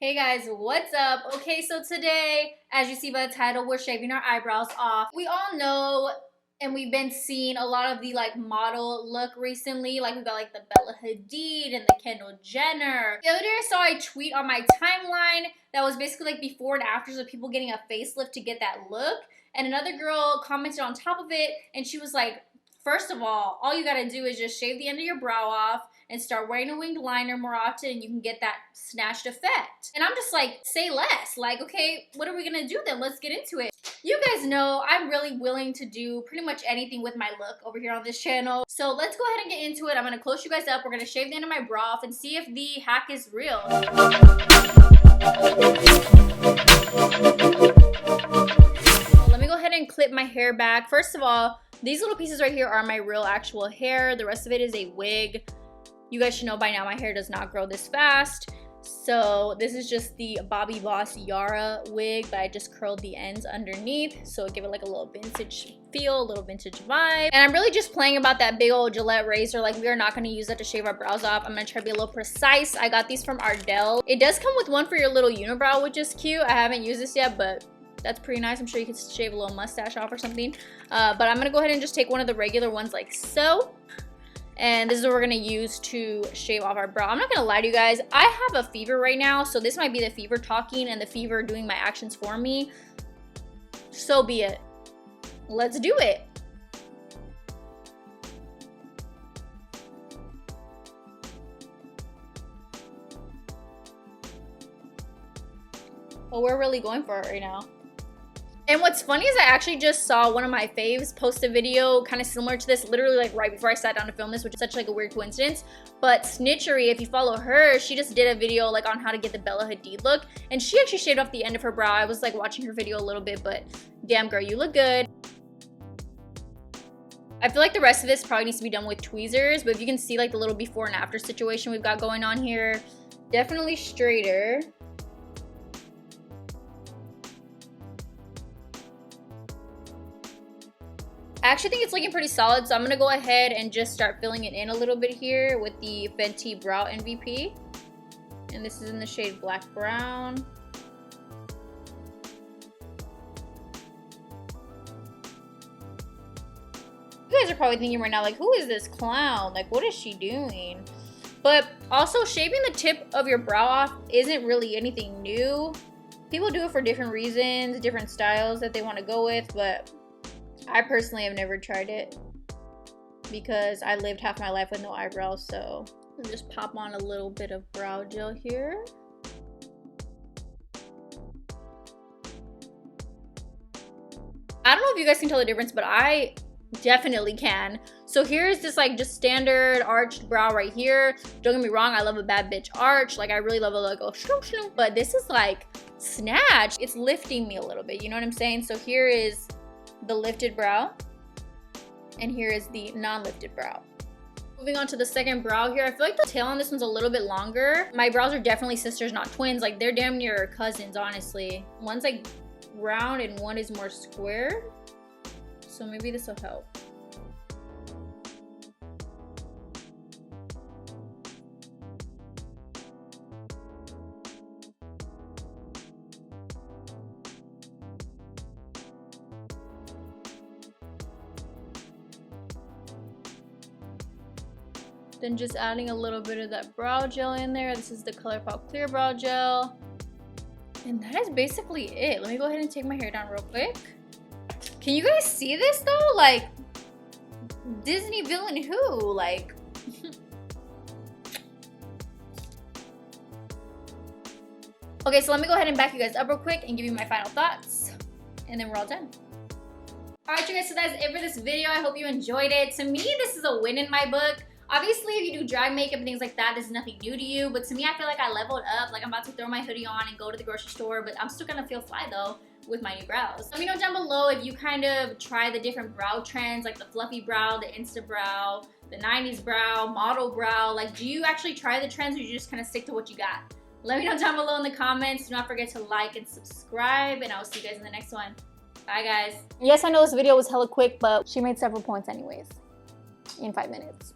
Hey guys, what's up? Okay, so today, as you see by the title, we're shaving our eyebrows off. We all know and we've been seeing a lot of the model look recently. Like we got the Bella Hadid and the Kendall Jenner. The other day I saw a tweet on my timeline that was basically before and afters of people getting a facelift to get that look. And another girl commented on top of it and she was like, first of all you gotta do is just shave the end of your brow off and start wearing a winged liner more often and you can get that snatched effect. And I'm just like, say less. Okay, what are we gonna do then? Let's get into it. You guys know I'm really willing to do pretty much anything with my look over here on this channel. So let's go ahead and get into it. I'm gonna close you guys up. We're gonna shave the end of my brow off and see if the hack is real. Let me go ahead and clip my hair back. First of all, these little pieces right here are my real actual hair. The rest of it is a wig. You guys should know by now my hair does not grow this fast. So this is just the Bobbi Boss Yara wig, but I just curled the ends underneath. So give it a little vintage feel, a little vintage vibe. And I'm really just playing about that big old Gillette razor. We are not gonna use that to shave our brows off. I'm gonna try to be a little precise. I got these from Ardell. It does come with one for your little unibrow, which is cute. I haven't used this yet, but that's pretty nice. I'm sure you could shave a little mustache off or something. But I'm gonna go ahead and just take one of the regular ones like so. And this is what we're gonna use to shave off our brow. I'm not gonna lie to you guys, I have a fever right now, so this might be the fever talking and the fever doing my actions for me. So be it. Let's do it. Well, we're really going for it right now. And what's funny is I actually just saw one of my faves post a video kind of similar to this, literally right before I sat down to film this, which is such a weird coincidence. But Snitchery, if you follow her, she just did a video on how to get the Bella Hadid look. And she actually shaved off the end of her brow. I was watching her video a little bit, but damn girl, you look good. I feel like the rest of this probably needs to be done with tweezers, but if you can see the little before and after situation we've got going on here, definitely straighter. I actually think it's looking pretty solid, so I'm gonna go ahead and just start filling it in a little bit here with the Fenty Brow MVP. And this is in the shade Black Brown. You guys are probably thinking right now, who is this clown? What is she doing? But also, shaving the tip of your brow off isn't really anything new. People do it for different reasons, different styles that they want to go with, but I personally have never tried it because I lived half my life with no eyebrows, so I'll just pop on a little bit of brow gel here. I don't know if you guys can tell the difference, but I definitely can. So here's this just standard arched brow right here. Don't get me wrong, I love a bad bitch arch. I really love a but this is snatch. It's lifting me a little bit, you know what I'm saying? So here is the lifted brow and here is the non-lifted brow. Moving on to the second brow here, I feel like the tail on this one's a little bit longer. My brows are definitely sisters, not twins. They're damn near cousins, honestly. One's round and one is more square, so maybe this will help. Then just adding a little bit of that brow gel in there. This is the ColourPop Clear Brow Gel. And that is basically it. Let me go ahead and take my hair down real quick. Can you guys see this though? Disney villain who? Okay, so let me go ahead and back you guys up real quick and give you my final thoughts. And then we're all done. Alright you guys, so that's it for this video. I hope you enjoyed it. To me, this is a win in my book. Obviously, if you do drag makeup and things like that, this is nothing new to you. But to me, I feel like I leveled up. I'm about to throw my hoodie on and go to the grocery store. But I'm still gonna feel fly though with my new brows. Let me know down below if you kind of try the different brow trends, the fluffy brow, the Insta brow, the 90s brow, model brow. Do you actually try the trends or do you just kind of stick to what you got? Let me know down below in the comments. Do not forget to like and subscribe. And I will see you guys in the next one. Bye, guys. Yes, I know this video was hella quick, but she made several points anyways in 5 minutes.